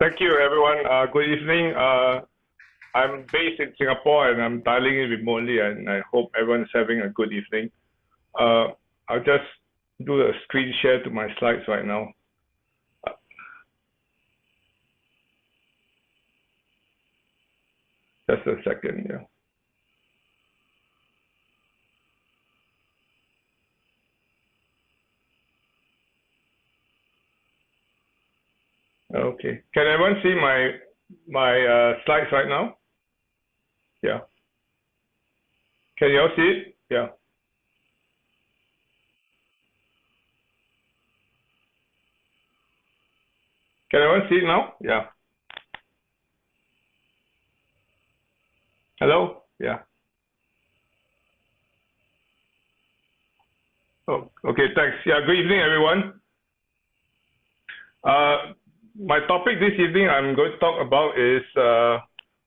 Thank you, everyone. Good evening. I'm based in Singapore and I'm dialing in remotely, and I hope everyone's having a good evening. I'll just do a screen share to my slides right now. Just a second, yeah. Okay. Can everyone see my slides right now? Yeah. Can you all see it? Yeah. Can everyone see it now? Yeah. Hello? Yeah. Oh, okay, thanks. Yeah, good evening, everyone. My topic this evening I'm going to talk about is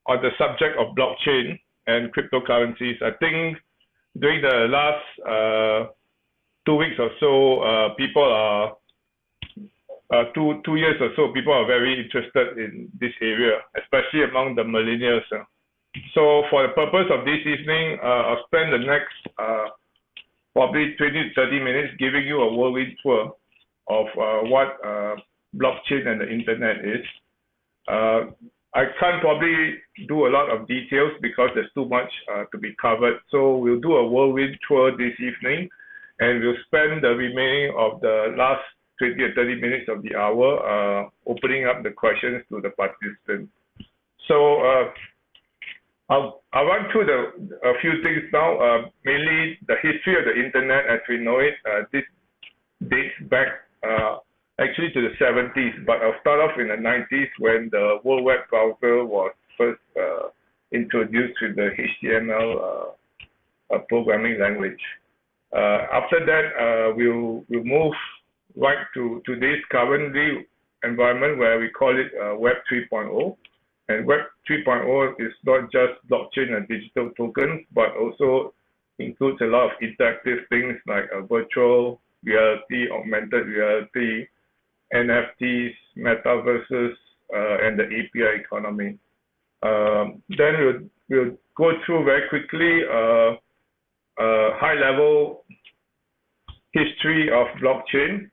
on the subject of blockchain and cryptocurrencies. I think during the last 2 weeks or so, people are two years or so, people are very interested in this area, especially among the millennials. So for the purpose of this evening, I'll spend the next probably 20 to 30 minutes giving you a whirlwind tour of what blockchain and the internet is. I can't probably do a lot of details because there's too much to be covered. So we'll do a whirlwind tour this evening, and we'll spend the remaining of the last 20 or 30 minutes of the hour opening up the questions to the participants. So I'll run through a few things now, mainly the history of the internet as we know it. This dates back actually to the 70s, but I'll start off in the 90s when the World Web browser was first introduced with the HTML programming language. After that, we'll move right to today's currently environment where we call it Web 3.0. And Web 3.0 is not just blockchain and digital tokens, but also includes a lot of interactive things like virtual reality, augmented reality, NFTs, metaverses, and the API economy. Then we'll go through very quickly high-level history of blockchain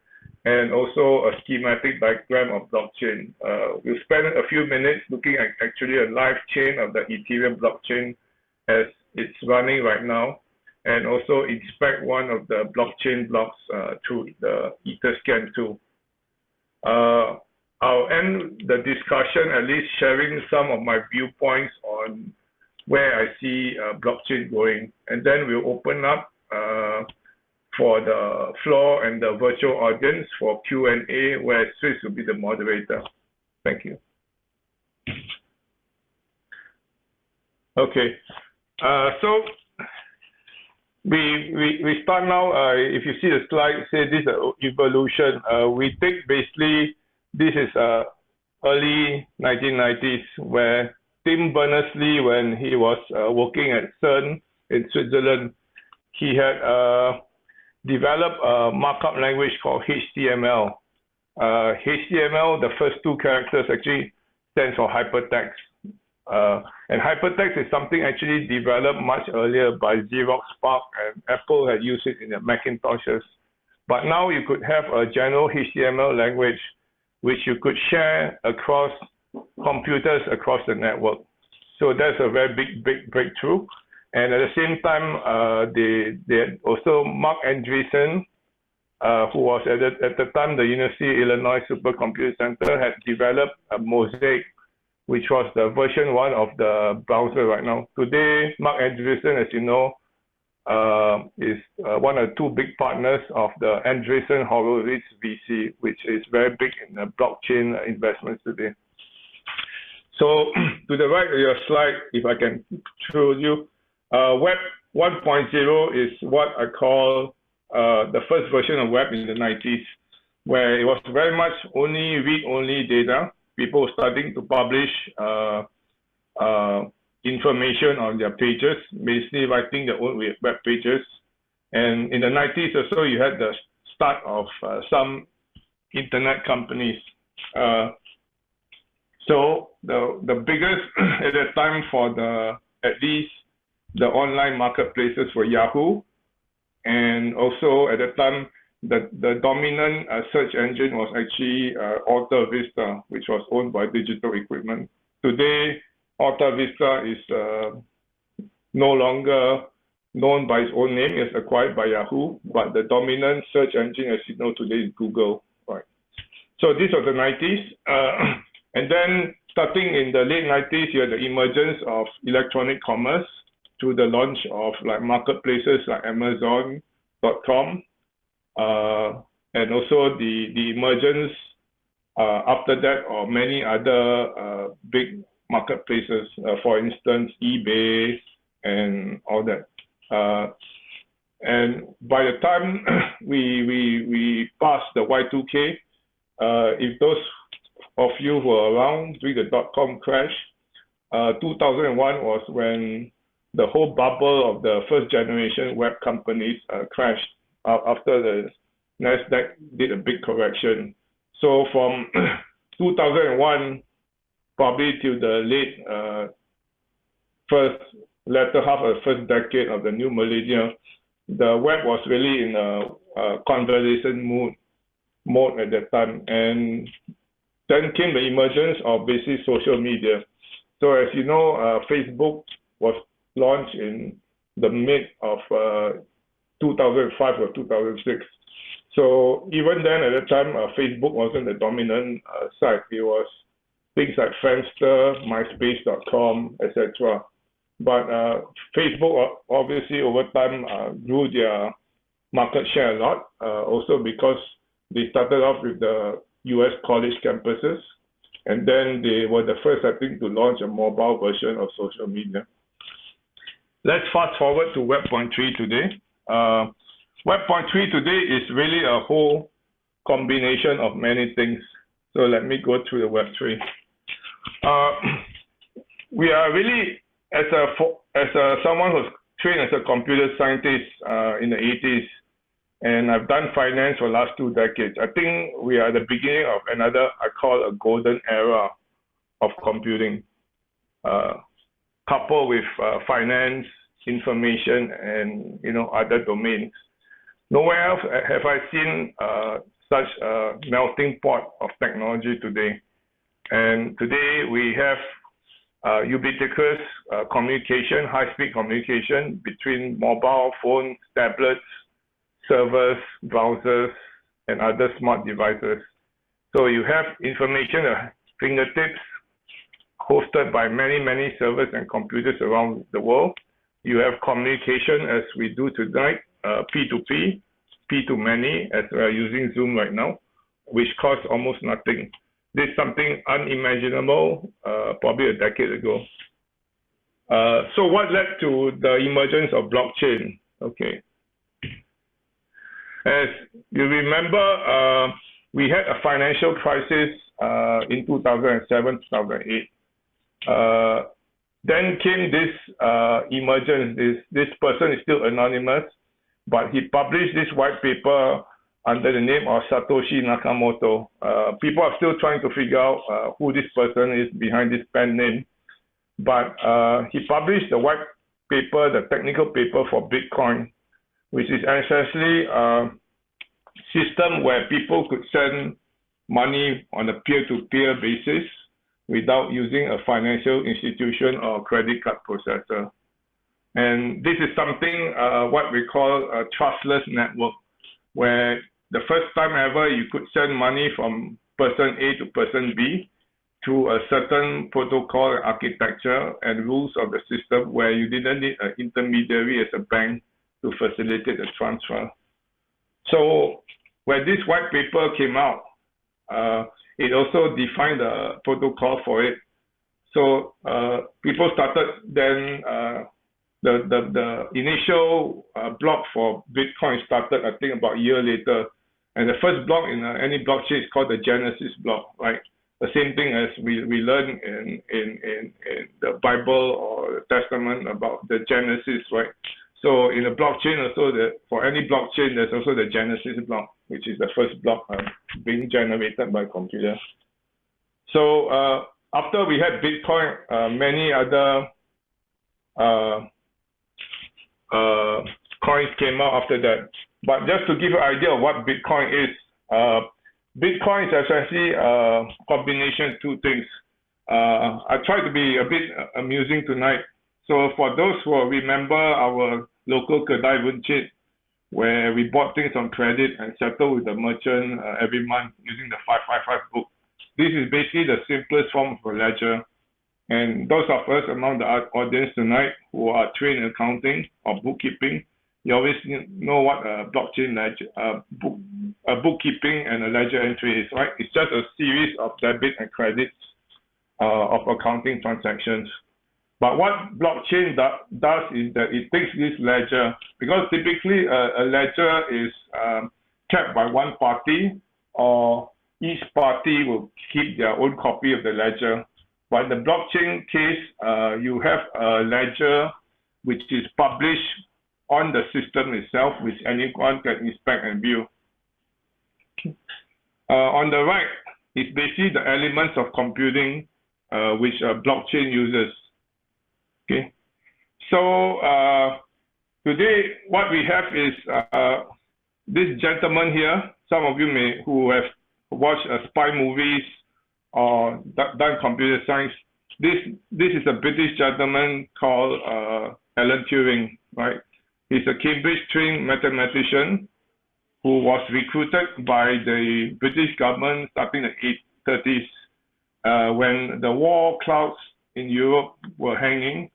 and also a schematic diagram of blockchain. We'll spend a few minutes looking at actually a live chain of the Ethereum blockchain as it's running right now, and also inspect one of the blockchain blocks through the Etherscan tool. I'll end the discussion at least sharing some of my viewpoints on where I see blockchain going, and then we'll open up for the floor and the virtual audience for Q&A, where Swiss will be the moderator. Thank you. Okay, so we start now. If you see the slide, say this is evolution. We think basically this is early 1990s where Tim Berners-Lee, when he was working at CERN in Switzerland, he had developed a markup language called HTML. HTML, the first two characters actually stands for hypertext. And hypertext is something actually developed much earlier by Xerox PARC, and Apple had used it in their Macintoshes. But now you could have a general HTML language which you could share across computers across the network. So that's a very big breakthrough. And at the same time, they also Mark Andreessen, who was at the time the University of Illinois Supercomputer Center, had developed a Mosaic, which was the version 1 of the browser right now. Today, Mark Andreessen, as you know, is one of the two big partners of the Andreessen Horowitz VC, which is very big in the blockchain investments today. So to the right of your slide, if I can show you, Web 1.0 is what I call the first version of web in the 90s, where it was very much only read-only data. People starting to publish information on their pages, basically writing their own web pages. And in the 90s or so, you had the start of some internet companies. So the biggest at that time for at least the online marketplaces were Yahoo, and also at that time the dominant search engine was actually Alta Vista, which was owned by Digital Equipment. Today, Alta Vista is no longer known by its own name. It's acquired by Yahoo, but the dominant search engine, as you know today, is Google. Right. So these are the 90s, and then starting in the late 90s, you had the emergence of electronic commerce through the launch of like marketplaces like Amazon.com, and also the emergence after that of many other big marketplaces, for instance, eBay and all that. And by the time we passed the Y2K, if those of you who are around during the dot-com crash, 2001 was when the whole bubble of the first generation web companies crashed after the NASDAQ did a big correction. So from 2001 probably till the late latter half of the first decade of the new millennium, the web was really in a conversation mode at that time. And then came the emergence of basic social media. So as you know, Facebook was launched in the mid of 2005 or 2006. So even then, at that time, Facebook wasn't the dominant site. It was things like Friendster, MySpace.com, etc. But Facebook obviously over time grew their market share a lot, also because they started off with the US college campuses, and then they were the first, I think, to launch a mobile version of social media. Let's fast forward to Web.3 today. Web.3 today is really a whole combination of many things. So let me go through the Web3. We are really, as someone who's trained as a computer scientist in the 80s, and I've done finance for the last 2 decades, I think we are at the beginning of another, I call a golden era of computing, coupled with finance, information, and other domains. Nowhere else have I seen such a melting pot of technology today. And today we have ubiquitous communication, high-speed communication between mobile phones, tablets, servers, browsers, and other smart devices. So you have information at fingertips, hosted by many, many servers and computers around the world. You have communication as we do tonight, P2P, P2Many, as we are using Zoom right now, which costs almost nothing. This is something unimaginable probably a decade ago. So what led to the emergence of blockchain? Okay. As you remember, we had a financial crisis in 2007, 2008. Then came this emergence. This person is still anonymous, but he published this white paper under the name of Satoshi Nakamoto. People are still trying to figure out who this person is behind this pen name. But he published the white paper, the technical paper for Bitcoin, which is essentially a system where people could send money on a peer-to-peer basis without using a financial institution or credit card processor. And this is something what we call a trustless network, where the first time ever you could send money from person A to person B through a certain protocol and architecture and rules of the system, where you didn't need an intermediary as a bank to facilitate the transfer. So when this white paper came out, it also defined a protocol for it. So people started then, the initial block for Bitcoin started, I think, about a year later. And the first block in any blockchain is called the Genesis block, right? The same thing as we learn in the Bible or the Testament about the Genesis, right? So in the blockchain also, for any blockchain, there's also the Genesis block, which is the first block being generated by computer. So after after we had Bitcoin, many other coins came out after that. But just to give you an idea of what Bitcoin is, Bitcoin is essentially a combination of two things. I try to be a bit amusing tonight. So for those who remember our local Kedai Buncit, where we bought things on credit and settled with the merchant every month using the 555 book. This is basically the simplest form of a ledger. And those of us among the audience tonight who are trained in accounting or bookkeeping, you always know what a blockchain ledger, bookkeeping and a ledger entry is, right? It's just a series of debit and credits of accounting transactions. But what blockchain does is that it takes this ledger, because typically a ledger is kept by one party, or each party will keep their own copy of the ledger. But in the blockchain case, you have a ledger which is published on the system itself, which anyone can inspect and view. On the right is basically the elements of computing which a blockchain uses. Okay, so today what we have is this gentleman here. Some of you who have watched spy movies or done computer science. This is a British gentleman called Alan Turing, right? He's a Cambridge-trained mathematician who was recruited by the British government starting in the 30s when the war clouds in Europe were hanging.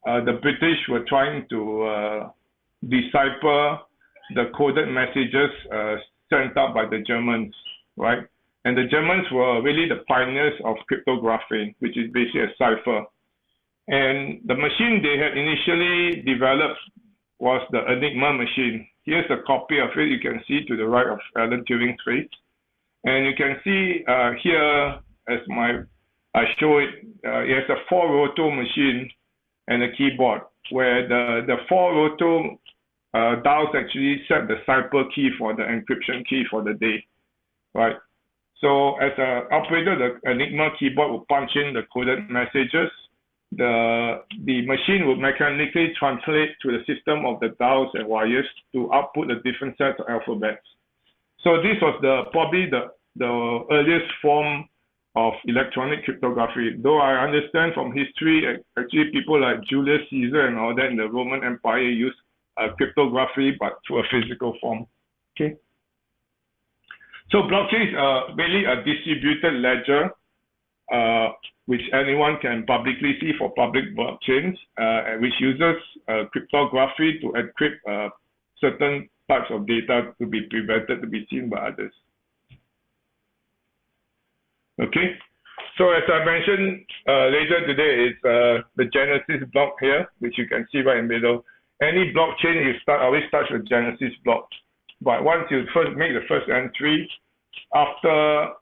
The British were trying to decipher the coded messages sent out by the Germans, right? And the Germans were really the pioneers of cryptography, which is basically a cipher. And the machine they had initially developed was the Enigma Machine. Here's a copy of it. You can see to the right of Alan Turing's face. And you can see here, as I show it, it has a 4-roto machine and a keyboard, where the 4-roto dials actually set the cipher key for the encryption key for the day, right? So as an operator, the Enigma keyboard will punch in the coded messages. The machine will mechanically translate to the system of the dials and wires to output the different sets of alphabets. So this was probably the earliest form of electronic cryptography. Though I understand from history, actually people like Julius Caesar and all that in the Roman Empire used cryptography, but through a physical form. Okay. So blockchain is really a distributed ledger, which anyone can publicly see for public blockchains, which uses cryptography to encrypt certain types of data to be prevented to be seen by others. Okay, so as I mentioned later today is the Genesis block here, which you can see right in the middle. Any blockchain always starts with Genesis block. But once you make the first entry, after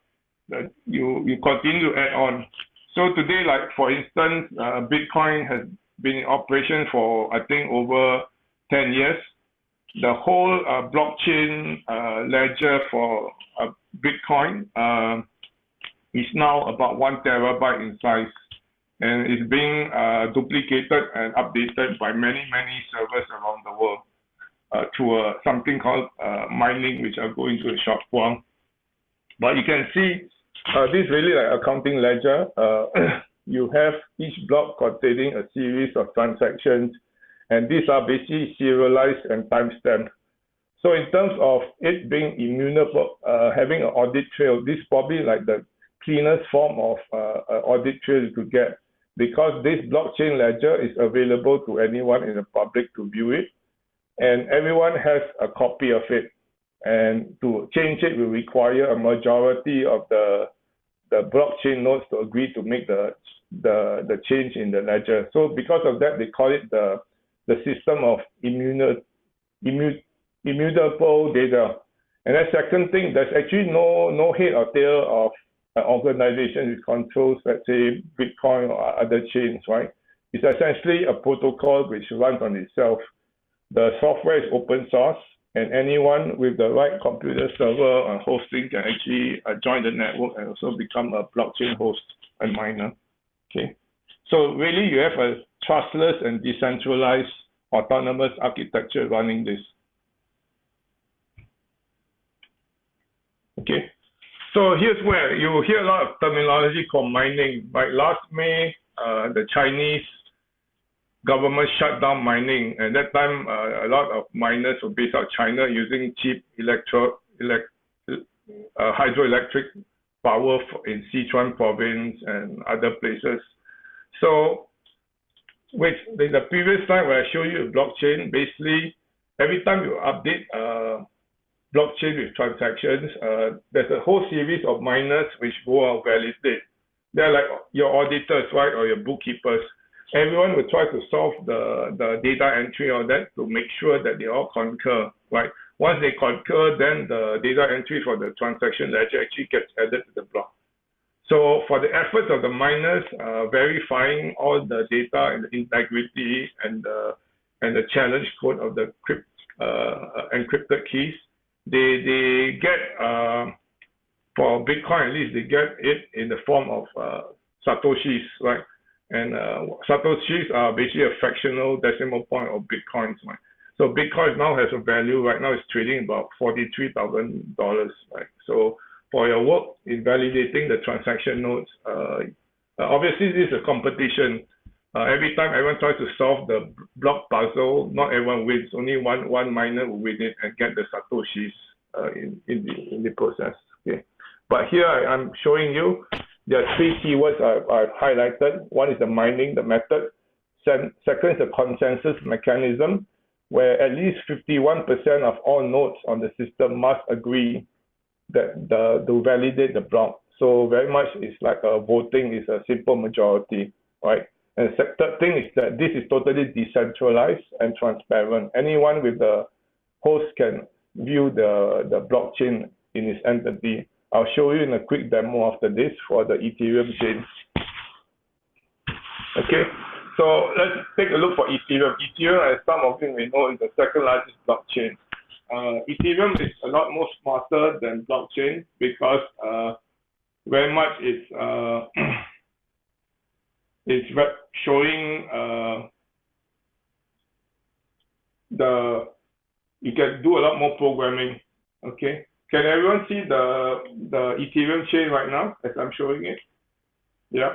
you continue to add on. So today, like for instance, Bitcoin has been in operation for I think over 10 years. The whole blockchain ledger for Bitcoin is now about 1 terabyte in size, and is being duplicated and updated by many servers around the world through something called mining, which I'll go into a short while. But you can see this is really like accounting ledger. You have each block containing a series of transactions, and these are basically serialized and timestamped. So in terms of it being immutable, having an audit trail, this is probably like the cleanest form of audit trail you could get, because this blockchain ledger is available to anyone in the public to view it, and everyone has a copy of it. And to change it will require a majority of the blockchain nodes to agree to make the change in the ledger. So because of that, they call it the system of immutable data. And the second thing, there's actually no head or tail of an organization which controls, let's say, Bitcoin or other chains, right? It's essentially a protocol which runs on itself. The software is open source, and anyone with the right computer server or hosting can actually join the network and also become a blockchain host and miner. Okay, so really you have a trustless and decentralized autonomous architecture running this. Okay, so here's where you hear a lot of terminology called mining. Like last May, the Chinese government shut down mining, and that time a lot of miners were based out of China using cheap hydroelectric power in Sichuan province and other places. So, which in the previous slide where I show you blockchain, basically every time you update blockchain with transactions, there's a whole series of miners which go out validate. They're like your auditors, right, or your bookkeepers. Everyone will try to solve the data entry or that to make sure that they all concur, right? Once they concur, then the data entry for the transaction ledger actually gets added to the block. So for the efforts of the miners verifying all the data and the integrity and the challenge code of the encrypted keys, they get for Bitcoin at least they get it in the form of satoshis, right? And satoshis are basically a fractional decimal point of Bitcoins, right? So Bitcoin now has a value right now it's trading about $43,000, right? So for your work in validating the transaction nodes, obviously this is a competition. Every time everyone tries to solve the block puzzle, not everyone wins. Only one miner will win it and get the satoshis in the process. Okay, but here I'm showing you there are three keywords I've highlighted. One is the mining, the method. Second is the consensus mechanism, where at least 51% of all nodes on the system must agree that to validate the block. So very much it's like voting is a simple majority, right? And the third thing is that this is totally decentralized and transparent. Anyone with the host can view the blockchain in its entity. I'll show you in a quick demo after this for the Ethereum chain. Okay, so let's take a look for Ethereum. Ethereum, as some of you may know, is the second largest blockchain. Ethereum is a lot more smarter than blockchain because very much it's showing you can do a lot more programming. Okay, can everyone see the Ethereum chain right now as I'm showing it? Yeah.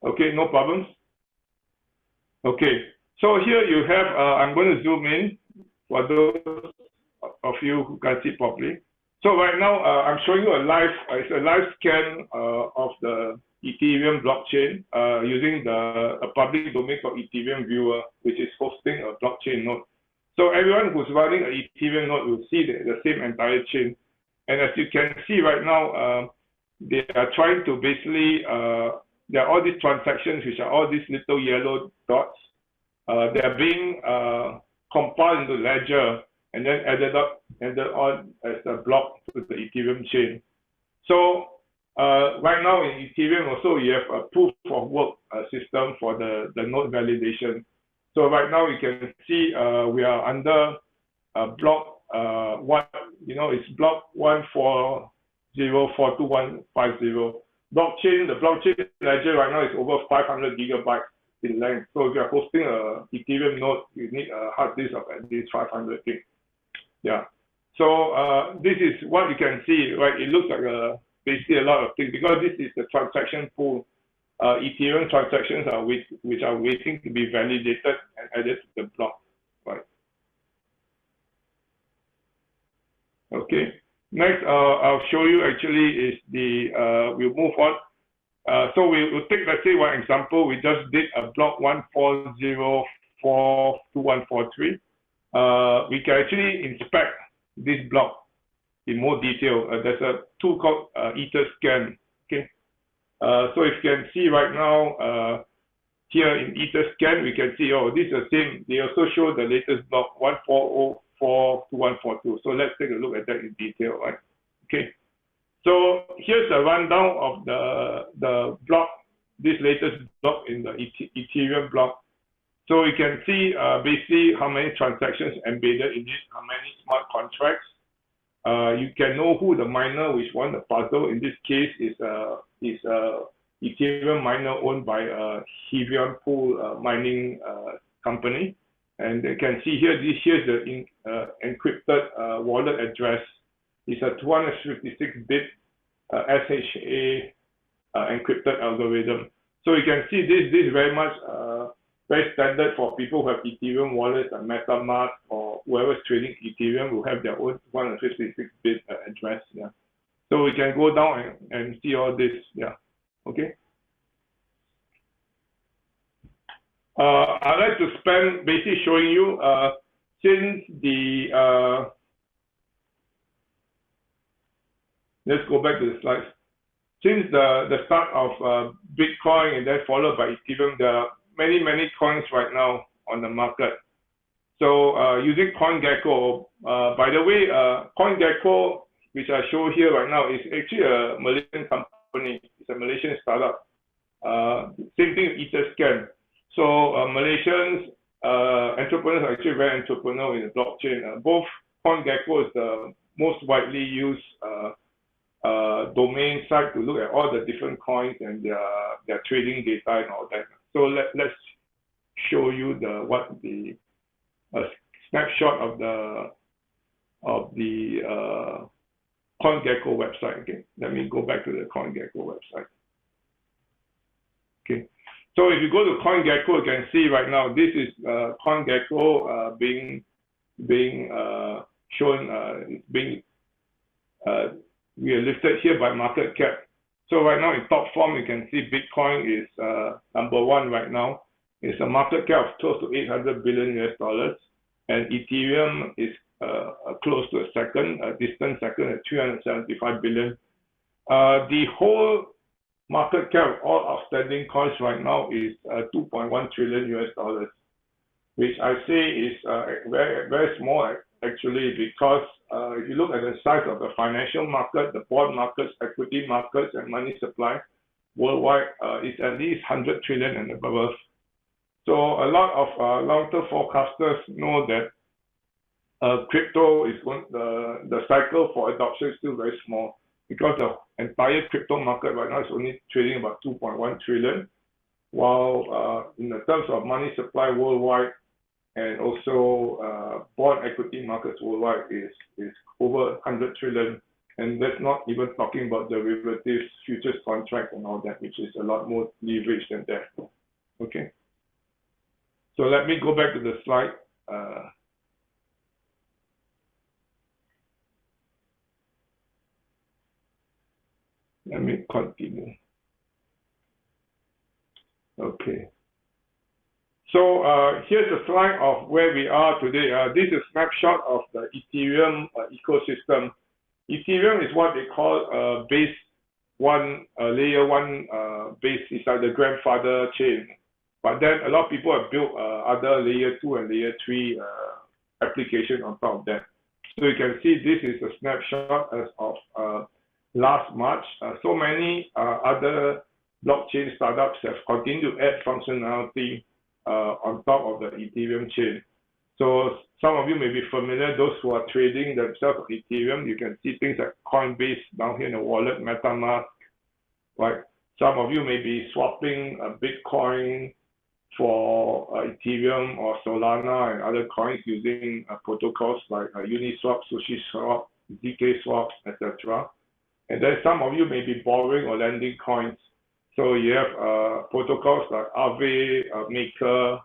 Okay, no problems. Okay, so here you have I'm going to zoom in for those of you who can see properly. So right now I'm showing you it's a live scan of the Ethereum blockchain using a public domain called Ethereum Viewer, which is hosting a blockchain node. So everyone who's running an Ethereum node will see the same entire chain. And as you can see right now, they are trying to basically, there are all these transactions, which are all these little yellow dots. They are being compiled into ledger and then added on as a block to the Ethereum chain. So right now in Ethereum also you have a proof of work system for the node validation. So right now you can see we are under block one, it's block 140425150. The blockchain ledger right now is over 500 gigabytes in length. So if you are hosting a Ethereum node, you need a hard disk of at least 500 gig. Yeah. So this is what you can see, right? It looks like basically a lot of things because this is the transaction pool. Ethereum transactions which are waiting to be validated and added to the block, right? Okay. Next, I'll show you actually is we'll move on. So we'll take, let's say, one example. We just did a block 140425143. We can actually inspect this block in more detail. There's a tool called Etherscan. Okay. So if you can see right now, here in Etherscan, we can see, this is the same. They also show the latest block 140425142. So let's take a look at that in detail, right? Okay. So here's a rundown of the block, this latest block in the Ethereum block. So you can see basically how many transactions embedded in it, how many smart contracts. You can know who the miner which won the puzzle. In this case is Ethereum miner owned by a Huei pool mining company. And you can see here, here's the encrypted wallet address. It's a 256-bit SHA encrypted algorithm. So you can see this is very much very standard for people who have Ethereum wallets like MetaMask, or whoever's trading Ethereum will have their own 156-bit address. Yeah. So we can go down and see all this. Yeah. Okay. I'd like to spend basically showing you since the let's go back to the slides. Since the start of Bitcoin and then followed by Ethereum, there are many coins right now on the market. So using CoinGecko, by the way, CoinGecko, which I show here right now, is actually a Malaysian company. It's a Malaysian startup. Same thing with Etherscan. So Malaysians entrepreneurs are actually very entrepreneurial in the blockchain. Both CoinGecko is the most widely used domain site to look at all the different coins and their trading data and all that. So let's show you the snapshot of the CoinGecko website. Okay, let me go back to the CoinGecko website. Okay, so if you go to CoinGecko, you can see right now this is CoinGecko being shown. We are listed here by market cap. So right now in top form, you can see Bitcoin is number one right now. It's a market cap of close to $800 billion US, and Ethereum is close to a distant second at $375 billion. The whole market cap of all outstanding coins right now is $2.1 trillion US, which I say is very, very small actually, because if you look at the size of the financial market, the bond markets, equity markets, and money supply worldwide, is at least 100 trillion and above. So a lot of long-term forecasters know that crypto is the cycle for adoption is still very small, because the entire crypto market right now is only trading about 2.1 trillion, while in the terms of money supply worldwide, and also bond equity markets worldwide is over 100 trillion, and that's not even talking about derivatives, futures contracts, and all that, which is a lot more leverage than that. Okay, so let me go back to the slide. Let me continue. Okay. So here's a slide of where we are today. This is a snapshot of the Ethereum ecosystem. Ethereum is what they call base one, layer one base. It's like the grandfather chain. But then a lot of people have built other layer 2 and layer 3 applications on top of that. So you can see this is a snapshot as of last March. So many other blockchain startups have continued to add functionality on top of the Ethereum chain. So some of you may be familiar, those who are trading themselves on Ethereum, you can see things like Coinbase down here in the wallet, MetaMask, right? Some of you may be swapping Bitcoin for Ethereum or Solana and other coins using protocols like Uniswap, SushiSwap, zk-Swap, etc. And then some of you may be borrowing or lending coins. So you have protocols like Aave, Maker,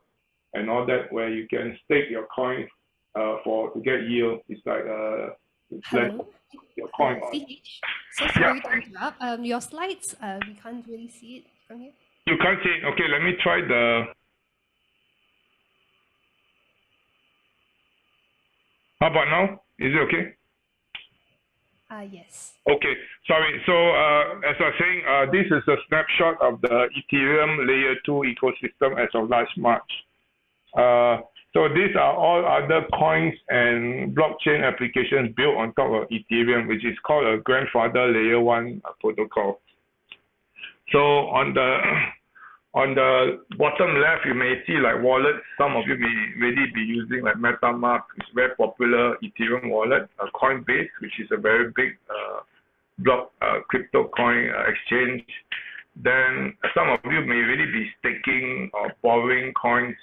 and all that, where you can stake your coin to get yield. It's like your coin. So sorry to interrupt. Your slides, we can't really see it from here. You can't see it? Okay, let me try the... How about now? Is it okay? Yes. Okay, sorry. So as I was saying, this is a snapshot of the Ethereum Layer 2 ecosystem as of last March. So these are all other coins and blockchain applications built on top of Ethereum, which is called a grandfather Layer 1 protocol. So on the bottom left, you may see like wallets. Some of you may already be using like MetaMask. It's a very popular Ethereum wallet. Coinbase, which is a very big crypto coin exchange. then some of you may really be staking or borrowing coins,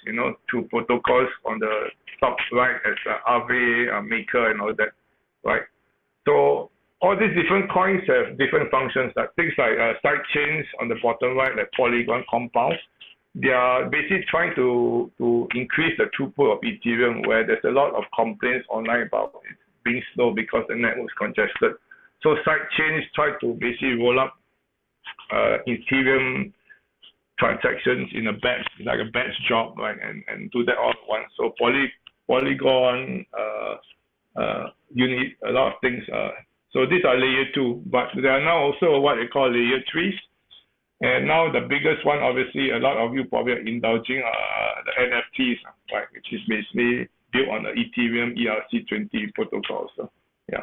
to protocols on the top right as Aave, Maker, and all that, right? So all these different coins have different functions, like things like side chains on the bottom right, like Polygon, Compound. They are basically trying to increase the throughput of Ethereum, where there's a lot of complaints online about it being slow because the network is congested. So side chains try to basically roll up Ethereum transactions in a batch, like a batch job, right, and do that all at once. So Polygon, you need a lot of things. So these are layer 2, but there are now also what they call layer 3s. And now the biggest one, obviously, a lot of you probably are indulging the NFTs, right, which is basically built on the Ethereum ERC20 protocol. So yeah.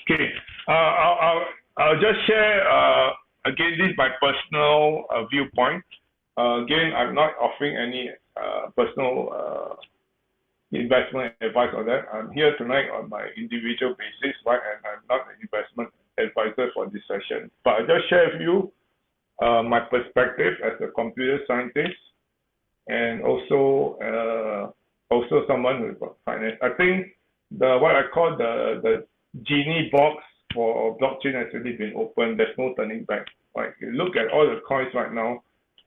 Okay. I'll just share again, this is my personal viewpoint. Again, I'm not offering any personal investment advice on that. I'm here tonight on my individual basis, right? And I'm not an investment advisor for this session. But I'll just share with you my perspective as a computer scientist and also someone who's got finance. I think what I call the genie box for blockchain has already been opened. There's no turning back. Right? You look at all the coins right now,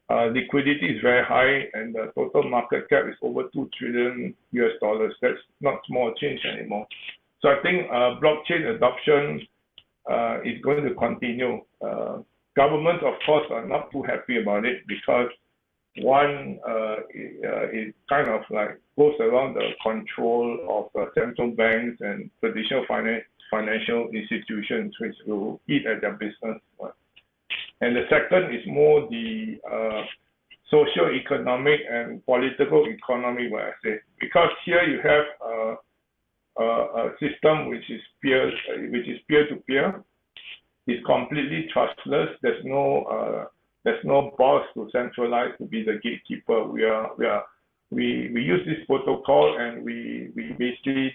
liquidity is very high, and the total market cap is over $2 trillion. That's not small change anymore. So I think blockchain adoption is going to continue. Governments, of course, are not too happy about it because one, it kind of like goes around the control of central banks and traditional financial institutions, which will eat at their business. Right? And the second is more the socio-economic and political economy, where I say, because here you have a system which is peer-to-peer, is completely trustless. There's no boss to centralize to be the gatekeeper. We use this protocol and we basically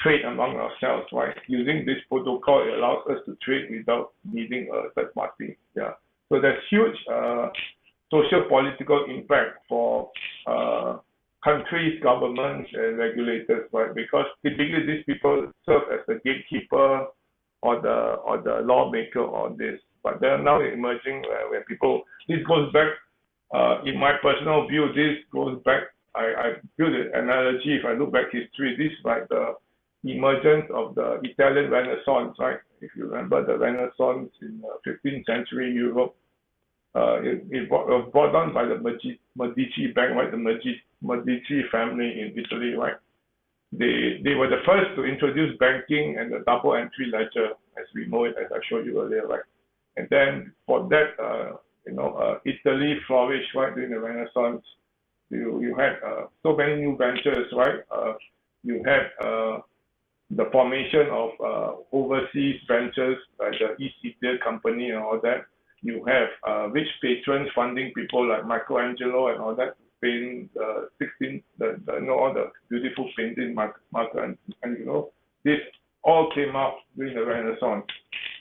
trade among ourselves, right? Using this protocol, it allows us to trade without needing a third party. Yeah. So there's huge social political impact for countries, governments, and regulators, right? Because typically these people serve as the gatekeeper or the lawmaker on this. But they're now emerging where people. This goes back. In my personal view, this goes back. I build an analogy. If I look back history, this is like the emergence of the Italian Renaissance, right? If you remember the Renaissance in 15th century Europe, it was brought on by the Medici Bank, right? The Medici family in Italy, right? They were the first to introduce banking and the double entry ledger as we know it, as I showed you earlier, right? And then for that, Italy flourished, right, during the Renaissance. You had so many new ventures, right? You had the formation of overseas ventures like the East India Company and all that. You have rich patrons funding people like Michelangelo and all that to paint all the beautiful painting and this all came out during the Renaissance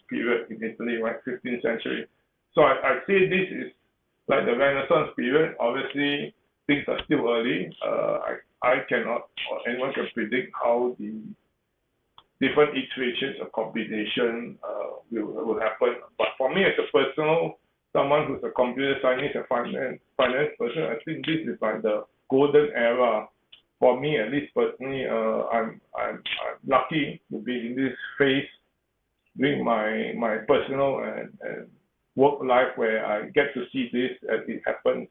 period in Italy, right, 15th century. So I say this is like the Renaissance period. Obviously, things are still early. I cannot, or anyone can predict how the different iterations of computation will happen. But for me, as a personal, someone who's a computer scientist and finance person, I think this is like the golden era. For me, at least personally, I'm lucky to be in this phase during my personal and work life where I get to see this as it happens.